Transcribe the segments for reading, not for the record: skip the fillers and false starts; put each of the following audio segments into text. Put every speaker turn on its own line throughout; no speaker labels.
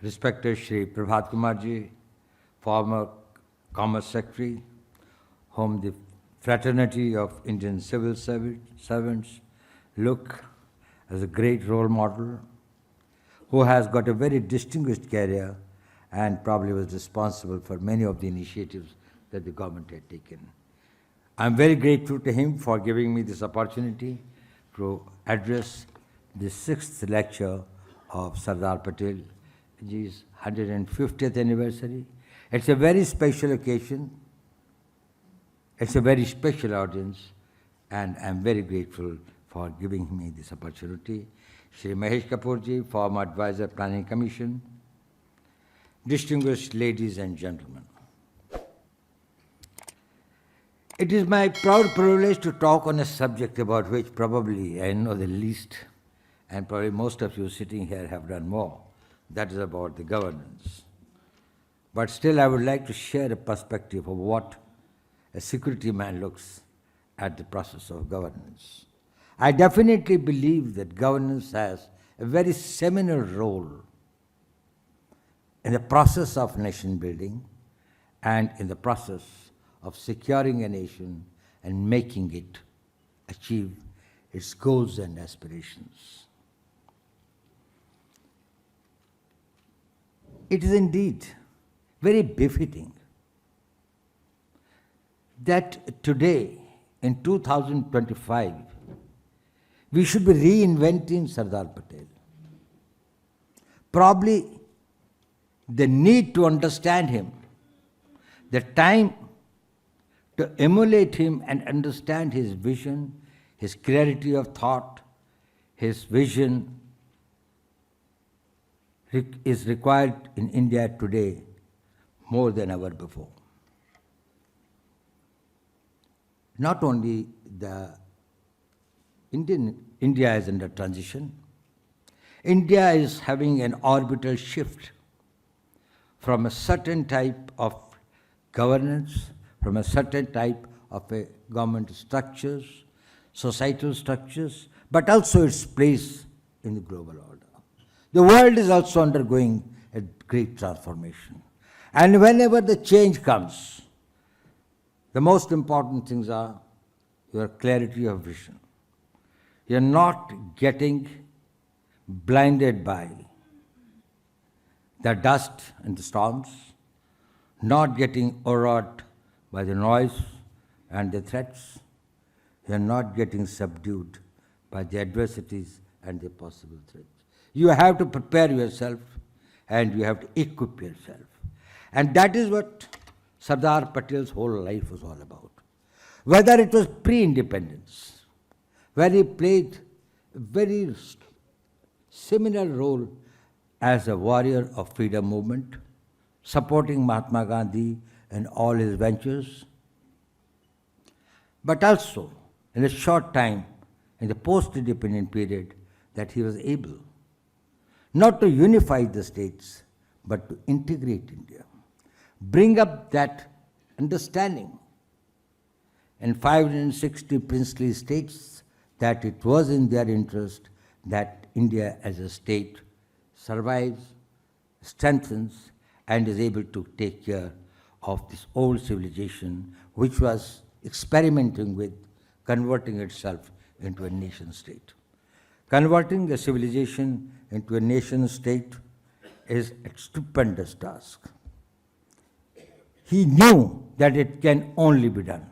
Respected Shri Prabhat Kumarji, former Commerce Secretary, whom the fraternity of Indian civil servants look as a great role model, who has got a very distinguished career and probably was responsible for many of the initiatives that the government had taken. I'm very grateful to him for giving me this opportunity to address the 6th lecture of Sardar Patel, his 150th anniversary. It's a very special occasion. It's a very special audience, and I'm very grateful for giving me this opportunity. Shri Mahesh Kapoorji, former Advisor Planning Commission, distinguished ladies and gentlemen. It is my proud privilege to talk on a subject about which probably I know the least, and probably most of you sitting here have done more. That is about the governance. But still, I would like to share a perspective of what a security man looks at the process of governance. I definitely believe that governance has a very seminal role in the process of nation building and in the process of securing a nation and making it achieve its goals and aspirations. It is indeed very befitting that today, in 2025, we should be reinventing Sardar Patel. Probably the need to understand him, the time to emulate him and understand his vision, his clarity of thought, his vision is required in India today more than ever before. Not only India is under transition, India is having an orbital shift from a certain type of governance, from a certain type of a government structures, societal structures, but also its place in the global order. The world is also undergoing a great transformation. And whenever the change comes, the most important things are your clarity of vision. You're not getting blinded by the dust and the storms, not getting overawed by the noise and the threats. You're not getting subdued by the adversities and the possible threats. You have to prepare yourself and you have to equip yourself. And that is what Sardar Patel's whole life was all about. Whether it was pre-independence, where he played a very seminal role as a warrior of freedom movement, supporting Mahatma Gandhi and all his ventures, but also in a short time, in the post-independent period, that he was able not to unify the states, but to integrate India, bring up that understanding in 560 princely states that it was in their interest that India as a state survives, strengthens, and is able to take care of this old civilization which was experimenting with converting itself into a nation state. Converting a civilization into a nation state is a stupendous task. He knew that it can only be done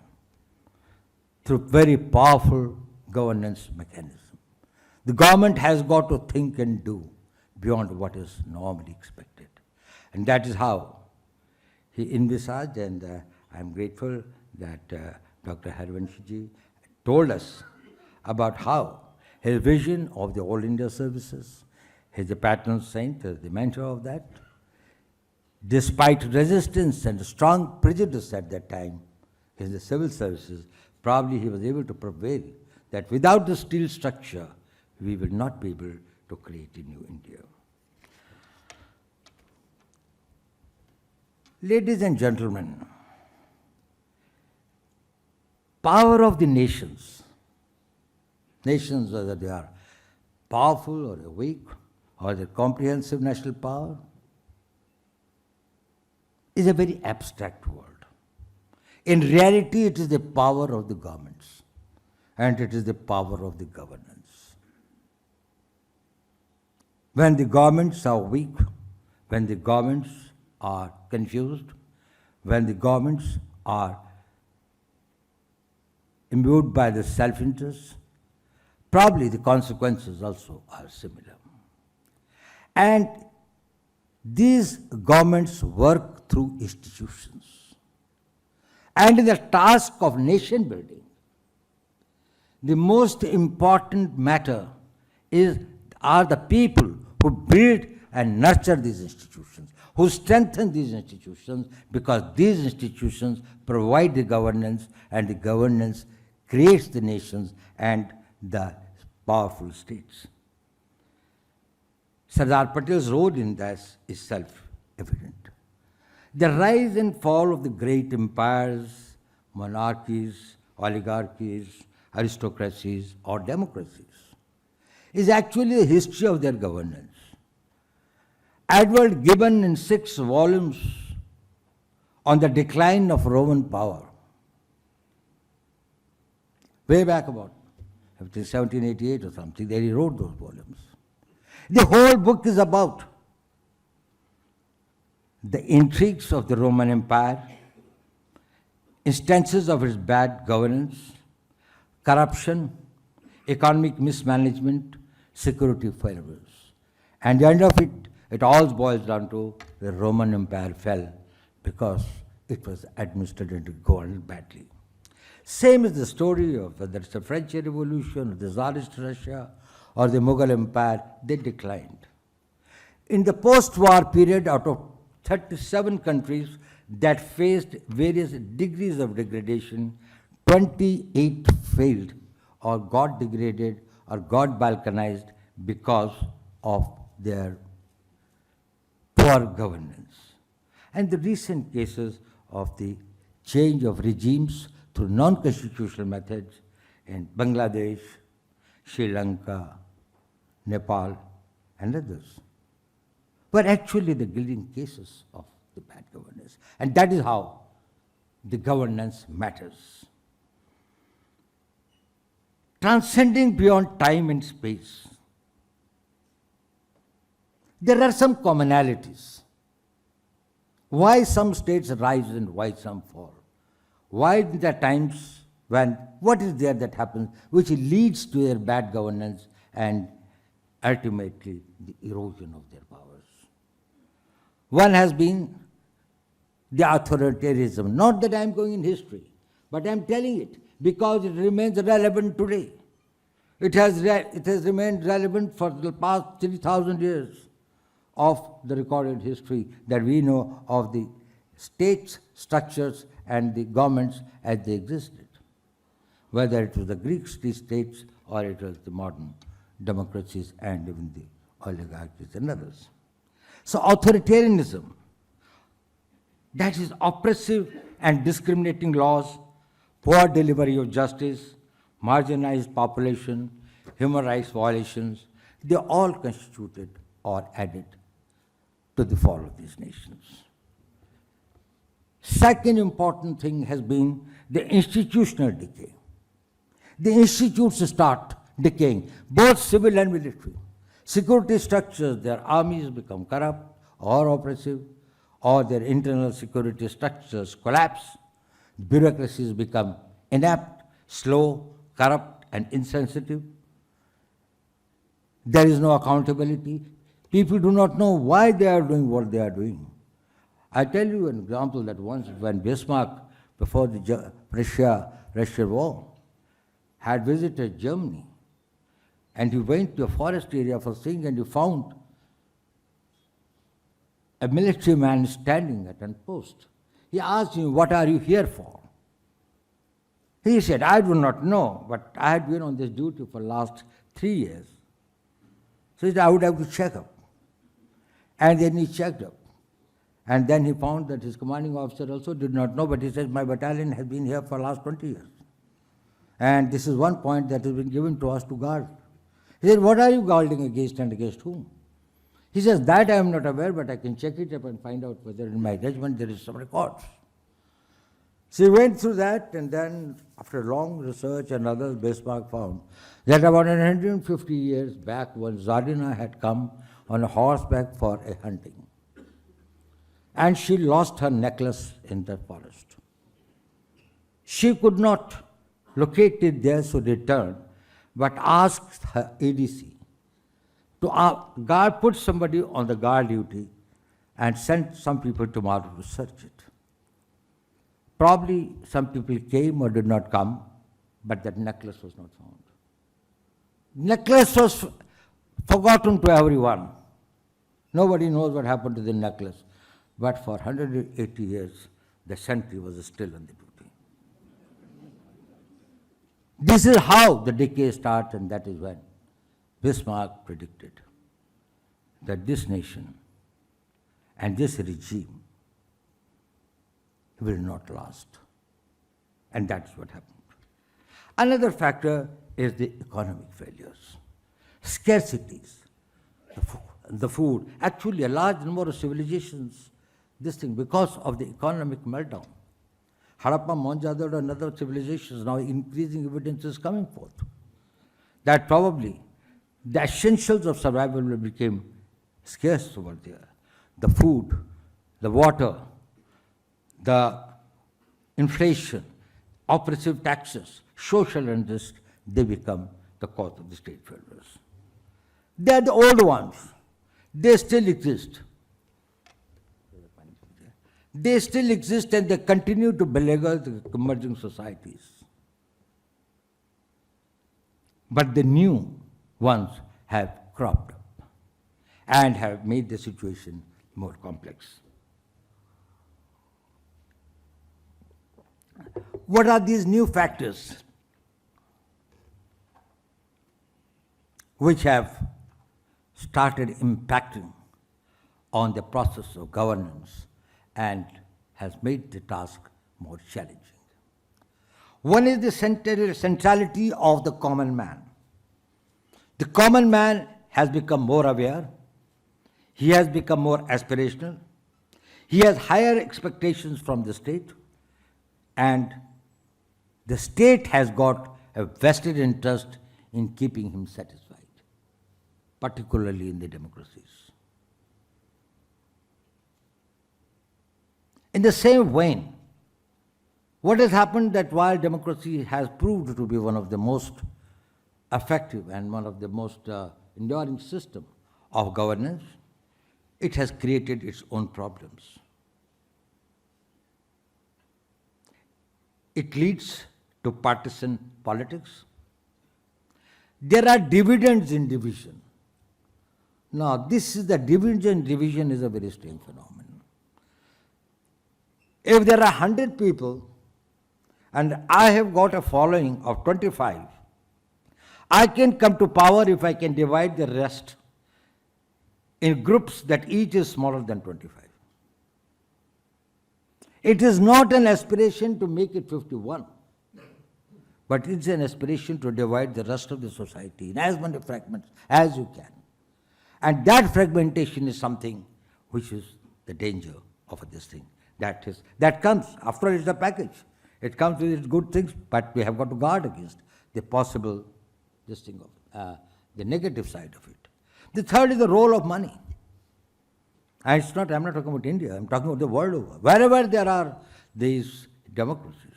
through very powerful governance mechanism. The government has got to think and do beyond what is normally expected. And that is how he envisaged, and I'm grateful that Dr. Harvanshiji told us about how his vision of the All India services, he's the patron saint, the mentor of that. Despite resistance and strong prejudice at that time in the civil services, probably he was able to prevail that without the steel structure, we will not be able to create a new India. Ladies and gentlemen, power of the nations, whether they are powerful or weak, or the comprehensive national power, is a very abstract world. In reality, it is the power of the governments and it is the power of the governance. When the governments are weak, when the governments are confused, when the governments are imbued by the self-interest, probably the consequences also are similar. And these governments work through institutions. And in the task of nation building, the most important matter are the people who build and nurture these institutions, who strengthen these institutions, because these institutions provide the governance, and the governance creates the nations and the powerful states. Sardar Patel's role in this is self-evident. The rise and fall of the great empires, monarchies, oligarchies, aristocracies, or democracies is actually a history of their governance. Edward Gibbon, in 6 volumes on the decline of Roman power, way back about 1788 or something, that he wrote those volumes. The whole book is about the intrigues of the Roman Empire, instances of its bad governance, corruption, economic mismanagement, security failures. And the end of it, it all boils down to the Roman Empire fell because it was administered and governed badly. Same is the story of whether it's the French Revolution, or the Tsarist Russia, or the Mughal Empire, they declined. In the post-war period, out of 37 countries that faced various degrees of degradation, 28 failed or got degraded or got balkanized because of their poor governance. And the recent cases of the change of regimes through non-constitutional methods in Bangladesh, Sri Lanka, Nepal, and others were actually the gilding cases of the bad governance. And that is how the governance matters. Transcending beyond time and space, there are some commonalities. Why some states rise and why some fall? Why there are times when, what is there that happens which leads to their bad governance and ultimately the erosion of their powers? One has been the authoritarianism. Not that I am going in history, but I am telling it because it remains relevant today. It has remained relevant for the past 3,000 years of the recorded history that we know of the states, structures, and the governments as they existed, whether it was the Greek states or it was the modern democracies and even the oligarchies and others. So authoritarianism, that is oppressive and discriminating laws, poor delivery of justice, marginalized population, human rights violations, they all constituted or added to the fall of these nations. Second important thing has been the institutional decay. The institutes start decaying, both civil and military. Security structures, their armies become corrupt or oppressive, or their internal security structures collapse. Bureaucracies become inept, slow, corrupt, and insensitive. There is no accountability. People do not know why they are doing what they are doing. I tell you an example that once when Bismarck, before the Russia war, had visited Germany, and he went to a forest area for seeing, and he found a military man standing at a post. He asked him, "What are you here for?" He said, "I do not know, but I had been on this duty for the last 3 years. So he said, I would have to check up." And then he checked up. And then he found that his commanding officer also did not know, but he said, "My battalion has been here for the last 20 years. And this is one point that has been given to us to guard." He said, "What are you guarding against and against whom?" He says, that I am not aware, but I can check it up and find out whether in my regiment there is some records. So he went through that, and then after long research and others, Bismarck found that about 150 years back, when Zardina had come on a horseback for a hunting, and she lost her necklace in the forest. She could not locate it there, so returned, but asked her ADC to put somebody on the guard duty and send some people tomorrow to search it. Probably some people came or did not come, but that necklace was not found. Necklace was forgotten to everyone. Nobody knows what happened to the necklace. But for 180 years, the sentry was still on the duty. This is how the decay starts, and that is when Bismarck predicted that this nation and this regime will not last. And that's what happened. Another factor is the economic failures, scarcities, the food. Actually, a large number of civilizations, this thing, because of the economic meltdown. Harappa, Mohenjo-daro and other civilizations, now increasing evidence is coming forth that probably the essentials of survival will become scarce over there. The food, the water, the inflation, oppressive taxes, social unrest, they become the cause of the state failures. They are the old ones. They still exist. They still exist, and they continue to beleaguer the emerging societies. But the new ones have cropped up and have made the situation more complex. What are these new factors which have started impacting on the process of governance and has made the task more challenging? One is the centrality of the common man. The common man has become more aware, he has become more aspirational, he has higher expectations from the state, and the state has got a vested interest in keeping him satisfied, particularly in the democracies. In the same vein, what has happened that while democracy has proved to be one of the most effective and one of the most enduring system of governance, it has created its own problems. It leads to partisan politics. There are dividends in division. Now, this is the division is a very strange phenomenon. If there are 100 people and I have got a following of 25, I can come to power if I can divide the rest in groups that each is smaller than 25. It is not an aspiration to make it 51, but it's an aspiration to divide the rest of the society in as many fragments as you can. And that fragmentation is something which is the danger of this thing. That comes, after all, it's a package. It comes with its good things, but we have got to guard against the possible, the negative side of it. The third is the role of money. And I'm not talking about India, I'm talking about the world over. Wherever there are these democracies,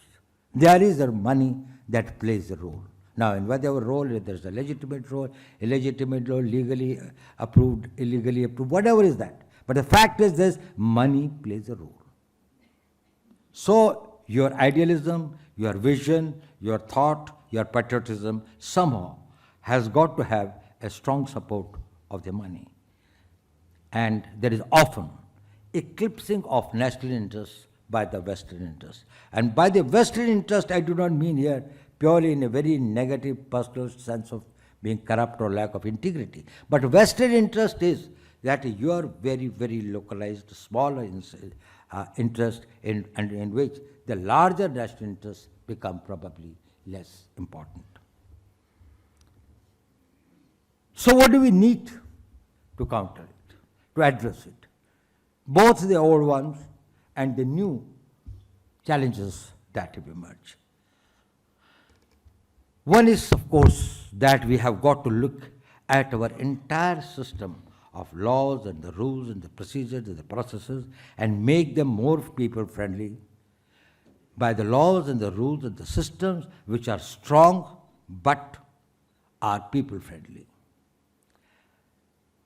there is a money that plays a role. Now, in whatever role, there's a legitimate role, illegitimate role, legally approved, illegally approved, whatever is that. But the fact is this, money plays a role. So, your idealism, your vision, your thought, your patriotism somehow has got to have a strong support of the money. And there is often eclipsing of national interests by the Western interest. And by the Western interest, I do not mean here purely in a very negative personal sense of being corrupt or lack of integrity. But Western interest is that your very, very localized, smaller interest in which the larger national interests become probably less important. So what do we need to counter it? to address it, both the old ones and the new challenges that have emerged. One is, of course, that we have got to look at our entire system of laws and the rules and the procedures and the processes and make them more people-friendly by the laws and the rules and the systems which are strong but are people-friendly.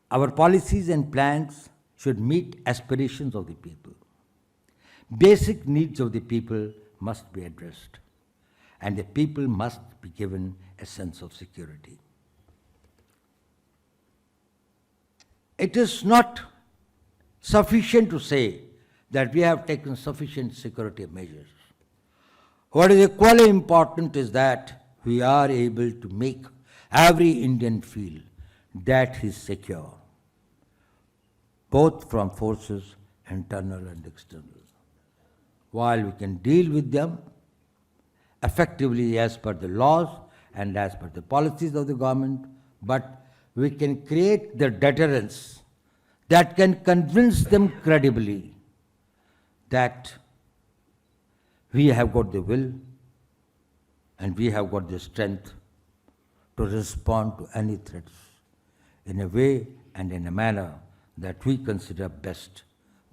Our policies and plans should meet aspirations of the people. Basic needs of the people must be addressed, and the people must be given a sense of security. It is not sufficient to say that we have taken sufficient security measures. What is equally important is that we are able to make every Indian feel that he is secure, both from forces, internal and external. While we can deal with them effectively as per the laws and as per the policies of the government, but we can create the deterrence that can convince them credibly that we have got the will and we have got the strength to respond to any threats in a way and in a manner that we consider best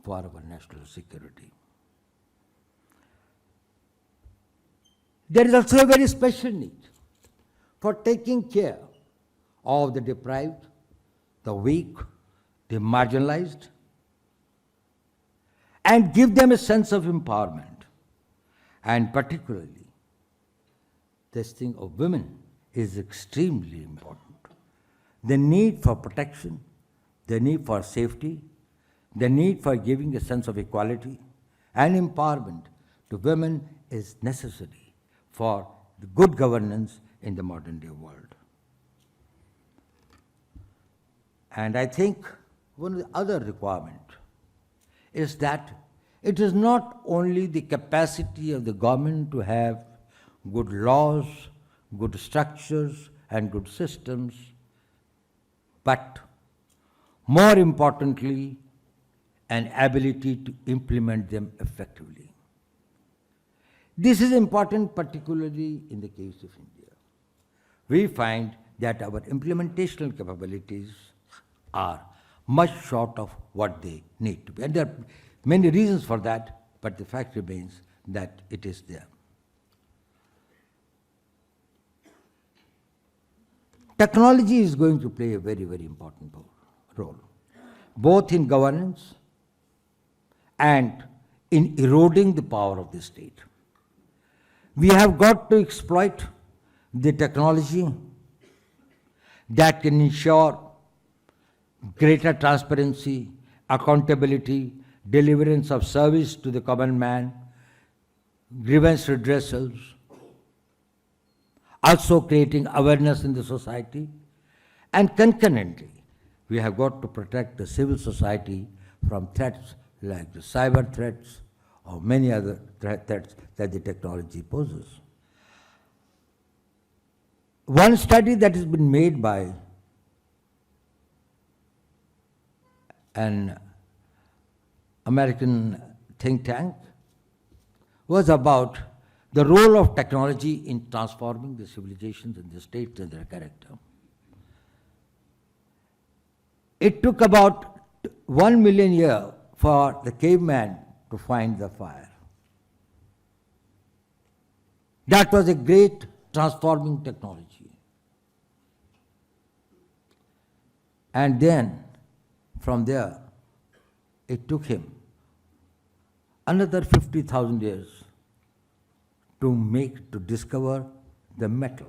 for our national security. There is also a very special need for taking care of the deprived, the weak, the marginalized, and give them a sense of empowerment. And particularly, this thing of women is extremely important. The need for protection, the need for safety, the need for giving a sense of equality and empowerment to women is necessary for the good governance in the modern day world. And I think one of the other requirements is that it is not only the capacity of the government to have good laws, good structures, and good systems, but more importantly, an ability to implement them effectively. This is important particularly in the case of India. We find that our implementational capabilities are much short of what they need to be. And there are many reasons for that, but the fact remains that it is there. Technology is going to play a very, very important role, both in governance and in eroding the power of the state. We have got to exploit the technology that can ensure greater transparency, accountability, deliverance of service to the common man, grievance redressals, also creating awareness in the society, and concurrently, we have got to protect the civil society from threats like the cyber threats or many other threats that the technology poses. One study that has been made by an American think tank was about the role of technology in transforming the civilizations and the states and their character. It took about 1 million years for the caveman to find the fire. That was a great transforming technology. And then, from there, it took him another 50,000 years to discover the metal.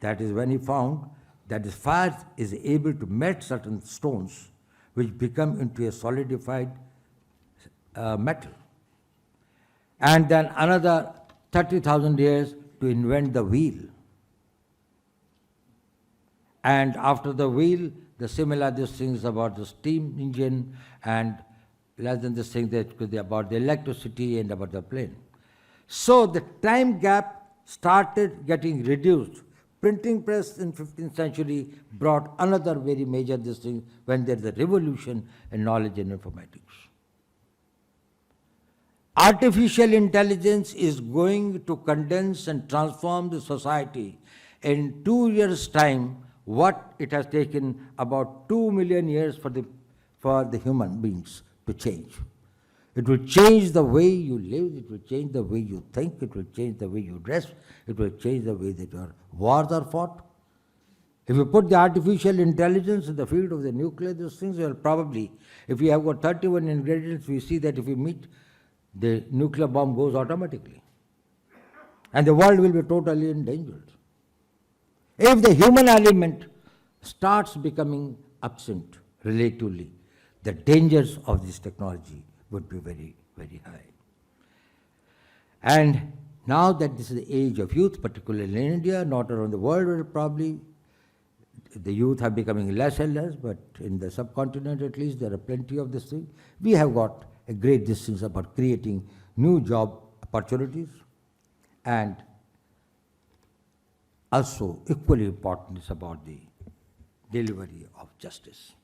That is when he found that the fire is able to melt certain stones which become into a solidified metal. And then another 30,000 years to invent the wheel. And after the wheel, the similar these things about the steam engine, and less than this thing that could be about the electricity and about the plane. So the time gap started getting reduced Printing press in 15th century brought another very major this thing when there is a revolution in knowledge and informatics. Artificial intelligence is going to condense and transform the society in 2 years' time, what it has taken about 2 million years for the human beings to change. It will change the way you live, it will change the way you think, it will change the way you dress, it will change the way that your wars are fought. If you put the artificial intelligence in the field of the nuclear, these things will probably, if we have got 31 ingredients, we see that if we meet, the nuclear bomb goes automatically. And the world will be totally endangered. If the human element starts becoming absent relatively, the dangers of this technology would be very, very high. And now that this is the age of youth, particularly in India, not around the world, where probably the youth are becoming less and less, but in the subcontinent at least, there are plenty of this thing. We have got a great distance about creating new job opportunities, and also equally important is about the delivery of justice.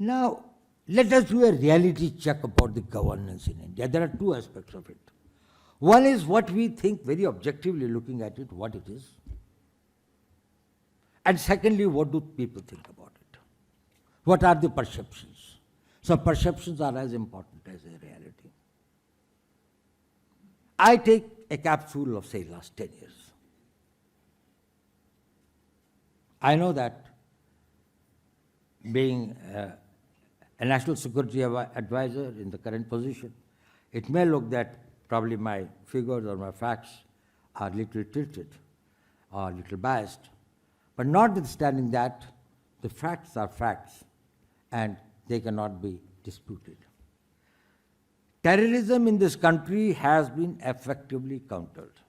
Now, let us do a reality check about the governance in India. There are two aspects of it. One is what we think very objectively looking at it, what it is. And secondly, what do people think about it? What are the perceptions? So perceptions are as important as a reality. I take a capsule of, say, last 10 years. I know that being a national security advisor in the current position, it may look that probably my figures or my facts are little tilted or little biased. But notwithstanding that, the facts are facts and they cannot be disputed. Terrorism in this country has been effectively countered.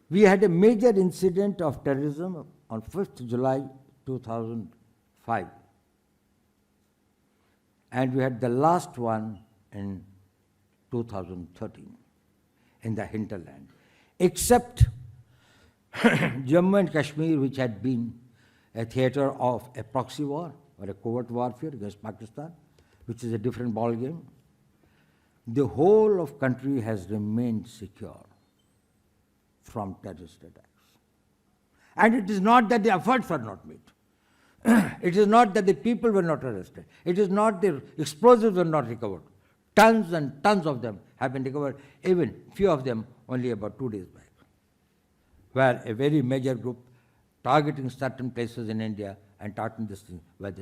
We had a major incident of terrorism on 5th July 2005. And we had the last one in 2013 in the hinterland. Except Jammu and Kashmir, which had been a theater of a proxy war or a covert warfare against Pakistan, which is a different ballgame, the whole of country has remained secure from terrorist attacks. And it is not that the efforts were not made. It is not that the people were not arrested. It is not the explosives were not recovered. Tons and tons of them have been recovered, even few of them only about 2 days back, where a very major group targeting certain places in India and targeting this thing, where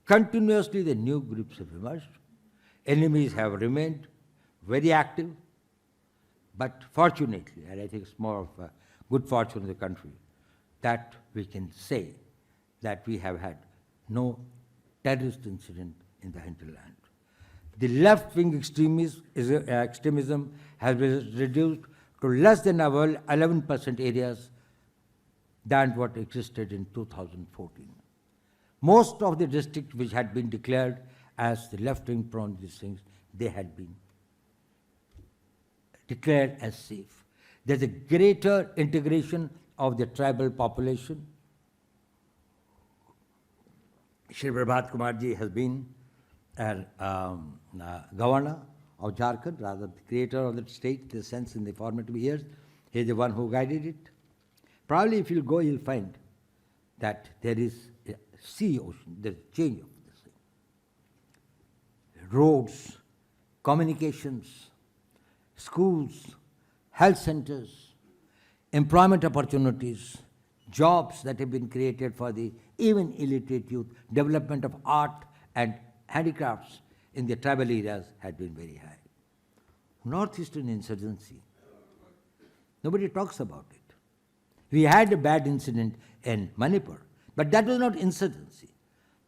continuously the new groups have emerged. Enemies have remained very active, but fortunately, and I think it's more of a good fortune of the country, that we can say that we have had no terrorist incident in the hinterland. The left-wing extremism has been reduced to less than 11% areas than what existed in 2014. Most of the districts which had been declared as the left-wing prone these things, they had been declared as safe. There's a greater integration of the tribal population. Shri Prabhat Kumar ji has been governor of Jharkhand, rather the creator of the state, in the sense in the formative years. He is the one who guided it. Probably if you go, you'll find that there is a sea ocean, there's a change of this thing. Roads, communications, schools, health centers, employment opportunities, jobs that have been created for the even illiterate youth, development of art and handicrafts in the tribal areas had been very high. Northeastern insurgency, nobody talks about it. We had a bad incident in Manipur, but that was not insurgency.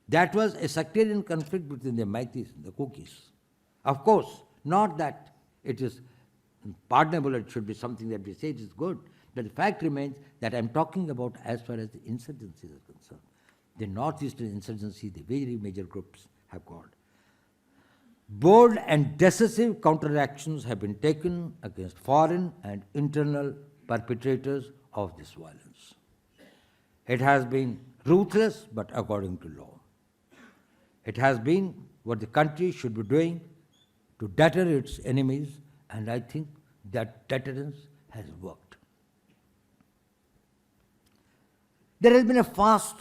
That was a sectarian conflict between the Meiteis and the Kukis. Of course, not that it is pardonable, it should be something that we say it is good, but the fact remains that I'm talking about as far as the insurgencies are concerned. The Northeastern insurgency, the very major groups have got. Bold and decisive counteractions have been taken against foreign and internal perpetrators of this violence. It has been ruthless but according to law. It has been what the country should be doing to deter its enemies, and I think that deterrence has worked. There has been a fast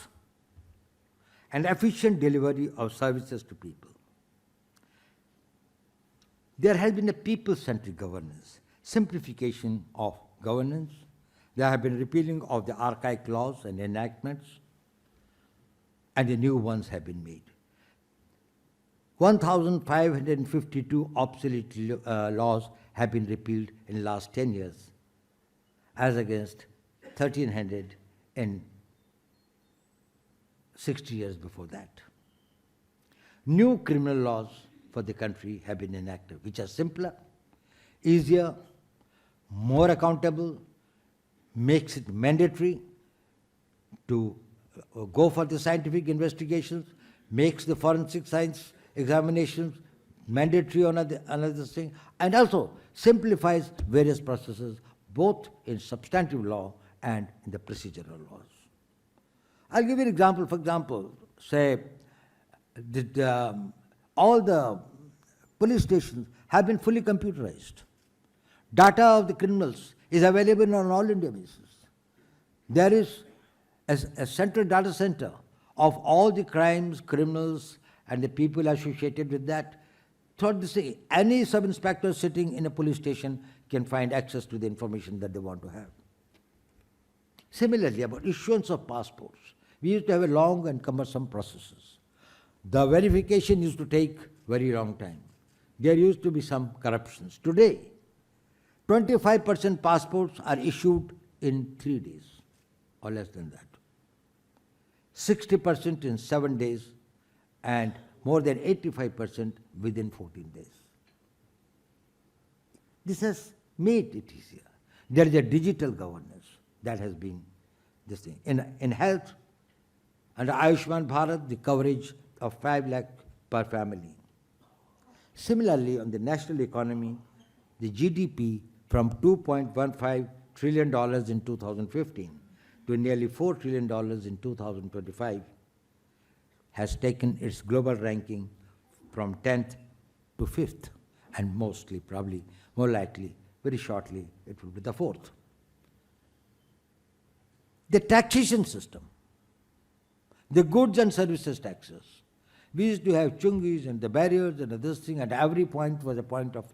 and efficient delivery of services to people. There has been a people-centric governance, simplification of governance. There have been repealing of the archaic laws and enactments, and the new ones have been made. 1,552 obsolete laws have been repealed in the last 10 years, as against 1,300 in 60 years before that. New criminal laws for the country have been enacted, which are simpler, easier, more accountable, makes it mandatory to go for the scientific investigations, makes the forensic science examinations mandatory on another thing, and also simplifies various processes, both in substantive law and in the procedural laws. I'll give you an example. For example, say, all the police stations have been fully computerized. Data of the criminals is available on all India basis. There is a central data center of all the crimes, criminals, and the people associated with that. Throughout the city, any sub-inspector sitting in a police station can find access to the information that they want to have. Similarly, about issuance of passports, we used to have a long and cumbersome processes. The verification used to take very long time. There used to be some corruptions. Today, 25% passports are issued in 3 days, or less than that. 60% in 7 days, and more than 85% within 14 days. This has made it easier. There is a digital governance that has been this thing. In health, under Ayushman Bharat, the coverage of 5 lakh per family. Similarly, on the national economy, the GDP from $2.15 trillion in 2015 to nearly $4 trillion in 2025 has taken its global ranking from 10th to 5th, and mostly, probably, more likely, very shortly, it will be the 4th. The taxation system, the goods and services taxes. We used to have chungis and the barriers and this thing, and every point was a point of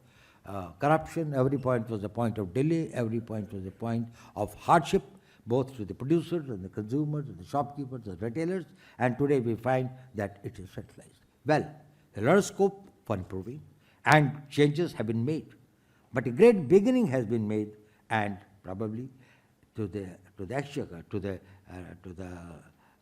corruption, every point was a point of delay, every point was a point of hardship, both to the producers and the consumers and the shopkeepers, the retailers, and today we find that it is centralized. Well, there is a lot of scope for improving, and changes have been made. But a great beginning has been made, and probably to the exchequer, to the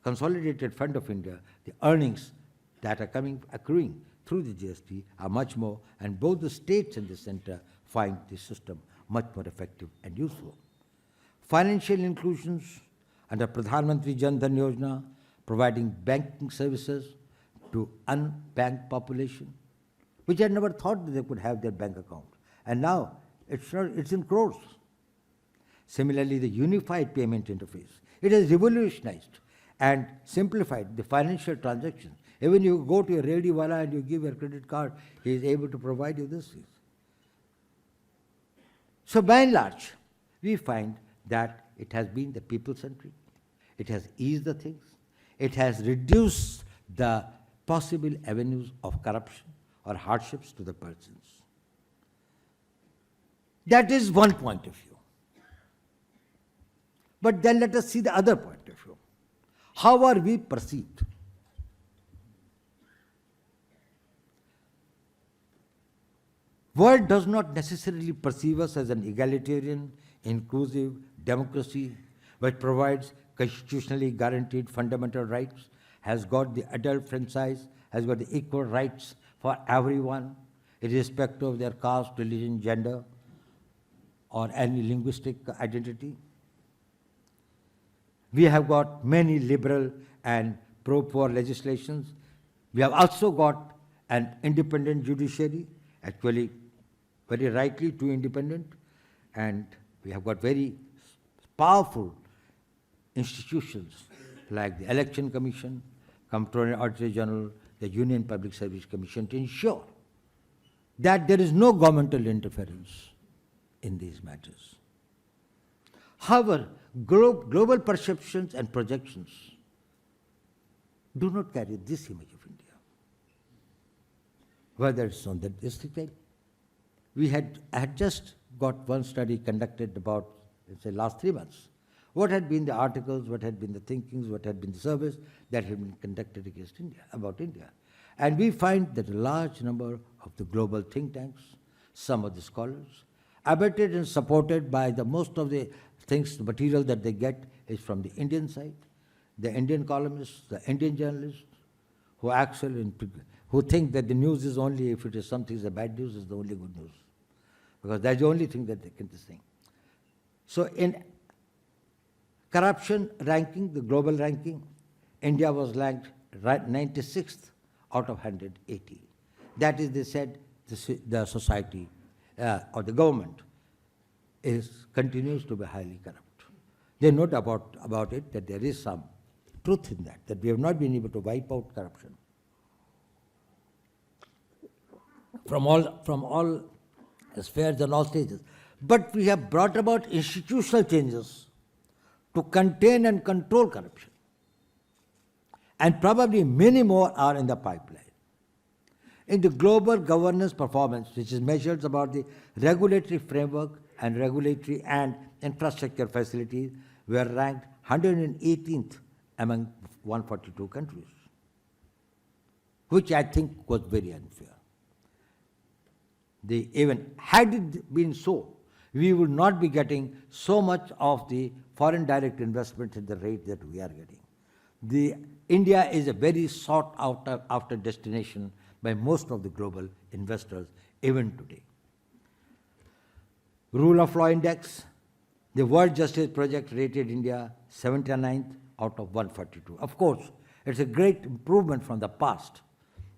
Consolidated Fund of India, the earnings that are accruing through the GST are much more, and both the states and the center find the system much more effective and useful. Financial inclusions under Pradhan Mantri Jan Dhan Yojana, providing banking services to unbanked population, which had never thought that they could have their bank account. And now it's in crores. Similarly, the unified payment interface, it has revolutionized and simplified the financial transactions. Even you go to a rediwala and you give your credit card, he is able to provide you this. So by and large, we find that it has been the people-centric, it has eased the things, it has reduced the possible avenues of corruption or hardships to the persons. That is one point of view. But then let us see the other point of view. How are we perceived? World does not necessarily perceive us as an egalitarian, inclusive democracy which provides constitutionally guaranteed fundamental rights, has got the adult franchise, has got the equal rights for everyone, irrespective of their caste, religion, gender, or any linguistic identity. We have got many liberal and pro-poor legislations. We have also got an independent judiciary, actually very rightly too independent, and we have got very powerful institutions like the Election Commission, Comptroller and Auditor General, the Union Public Service Commission to ensure that there is no governmental interference in these matters. However, global perceptions and projections do not carry this image of India. Whether it's on the district level, I had just got one study conducted about, let's say, last 3 months. What had been the articles, what had been the thinkings, what had been the surveys that had been conducted against India, about India. And we find that a large number of the global think tanks, some of the scholars, abetted and supported by the most of the things, the material that they get is from the Indian side, the Indian columnists, the Indian journalists, who think that the news is only, if it is something is a bad news, is the only good news. Because that's the only thing that they can think. So in corruption ranking, the global ranking, India was ranked 96th out of 180. That is, they said, the society or the government continues to be highly corrupt. They note about it that there is some truth in that we have not been able to wipe out corruption from all spheres and all stages. But we have brought about institutional changes to contain and control corruption. And probably many more are in the pipeline. In the global governance performance, which is measured about the regulatory framework and regulatory and infrastructure facilities, we are ranked 118th among 142 countries, which I think was very unfair. Even had it been so, we would not be getting so much of the foreign direct investment at the rate that we are getting. India is a very sought after destination by most of the global investors even today. Rule of Law Index, the World Justice Project rated India 79th out of 142. Of course, it's a great improvement from the past,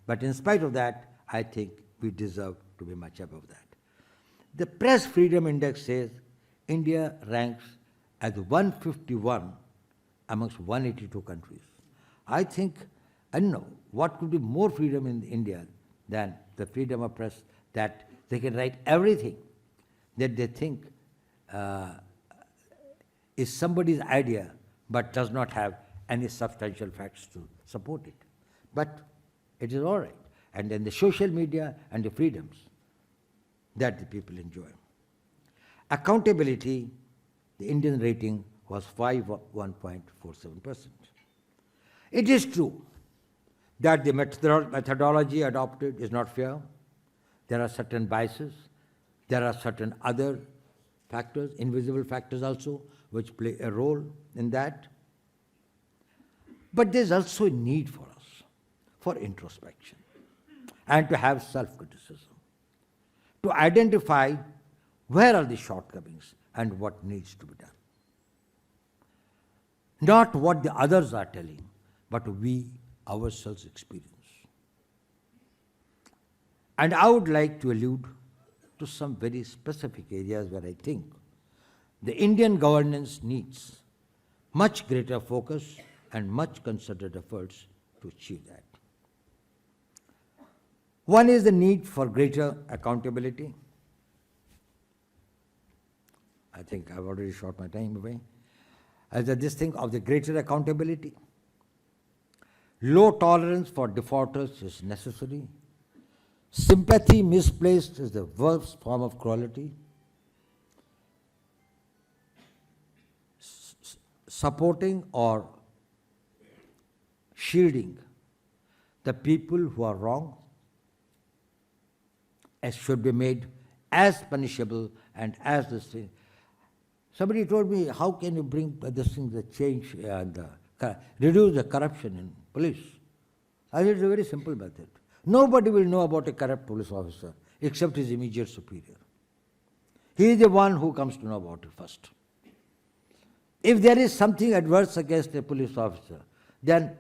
but in spite of that, I think we deserve to be much above that. The Press Freedom Index says India ranks as 151 amongst 182 countries. I think, I don't know, what could be more freedom in India than the freedom of press, that they can write everything that they think is somebody's idea but does not have any substantial facts to support it. But it is all right. And then the social media and the freedoms that the people enjoy. Accountability, the Indian rating was 1.47%. It is true that the methodology adopted is not fair. There are certain biases. There are certain other factors, invisible factors also, which play a role in that. But there's also a need for us, for introspection, and to have self-criticism, to identify where are the shortcomings and what needs to be done. Not what the others are telling, but we ourselves experience. And I would like to allude to some very specific areas where I think the Indian governance needs much greater focus and much concerted efforts to achieve that. One is the need for greater accountability. I think I've already shot my time away. This thing of the greater accountability. Low tolerance for defaulters is necessary. Sympathy misplaced is the worst form of cruelty. Supporting or shielding the people who are wrong should be made as punishable and as this thing. Somebody told me, how can you bring this thing, the change and reduce the corruption in police? I said, it's a very simple method. Nobody will know about a corrupt police officer except his immediate superior. He is the one who comes to know about it first. If there is something adverse against a police officer, then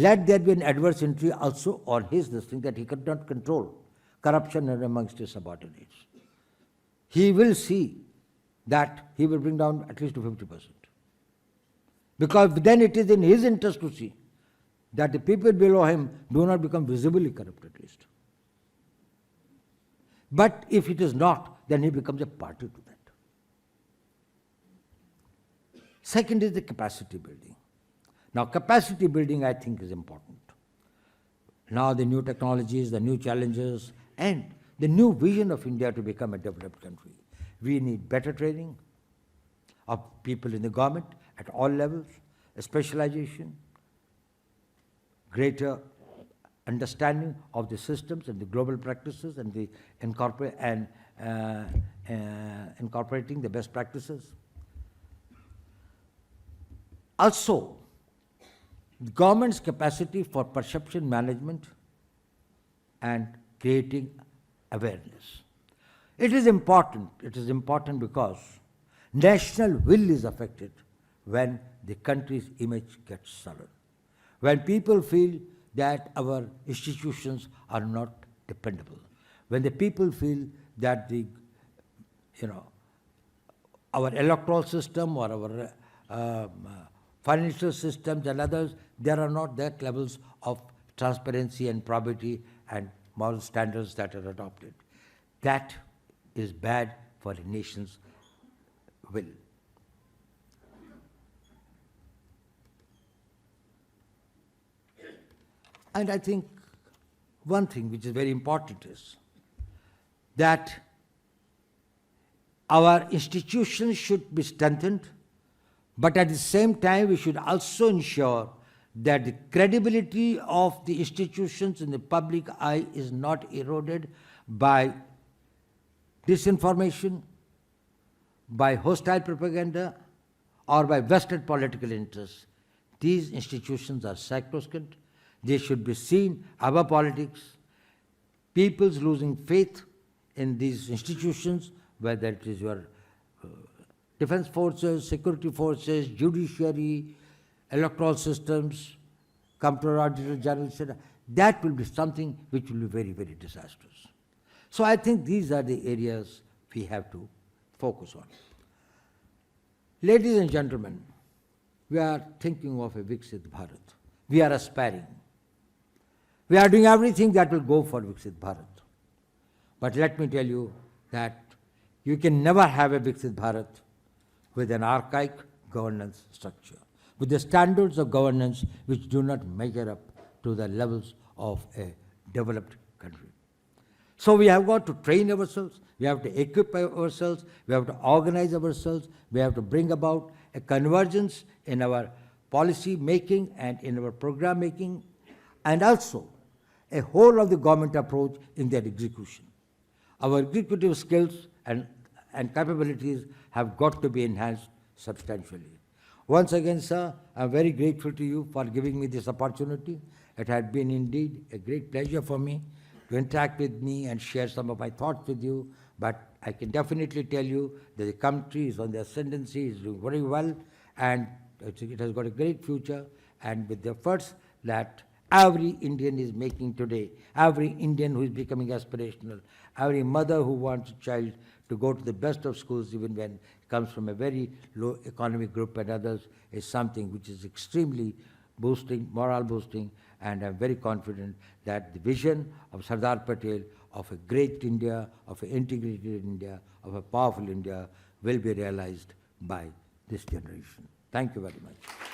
let there be an adverse entry also on his this thing that he could not control corruption amongst his subordinates. He will see that he will bring down at least to 50%. Because then it is in his interest to see that the people below him do not become visibly corrupt at least. But if it is not, then he becomes a party to that. Second is the capacity building. Now, capacity building, I think, is important. Now, the new technologies, the new challenges, and the new vision of India to become a developed country. We need better training of people in the government at all levels, a specialization, greater understanding of the systems and the global practices and the incorporating the best practices. Also, the government's capacity for perception management and creating awareness. It is important because national will is affected when the country's image gets sullied. When people feel that our institutions are not dependable, when the people feel that our electoral system or our financial systems and others, there are not that levels of transparency and probity and moral standards that are adopted. That is bad for a nation's will. And I think one thing which is very important is that our institutions should be strengthened, but at the same time we should also ensure that the credibility of the institutions in the public eye is not eroded by disinformation, by hostile propaganda, or by vested political interests. These institutions are sacrosanct. They should be seen above politics. People's losing faith in these institutions, whether it is your defense forces, security forces, judiciary, electoral systems, comptroller, auditor general, etc., that will be something which will be very, very disastrous. So I think these are the areas we have to focus on. Ladies and gentlemen, we are thinking of a Viksit Bharat. We are aspiring. We are doing everything that will go for Viksit Bharat. But let me tell you that you can never have a Viksit Bharat with an archaic governance structure, with the standards of governance which do not measure up to the levels of a developed country. So we have got to train ourselves, we have to equip ourselves, we have to organize ourselves, we have to bring about a convergence in our policy making and in our program making, and also a whole of the government approach in their execution. Our executive skills and capabilities have got to be enhanced substantially. Once again, sir, I am very grateful to you for giving me this opportunity. It had been indeed a great pleasure for me to interact with me and share some of my thoughts with you, but I can definitely tell you that the country is on the ascendancy, is doing very well, and it has got a great future, and with the efforts that every Indian is making today, every Indian who is becoming aspirational, every mother who wants a child to go to the best of schools even when it comes from a very low economic group and others, is something which is extremely boosting, morale boosting, and I'm very confident that the vision of Sardar Patel of a great India, of an integrated India, of a powerful India will be realized by this generation. Thank you very much.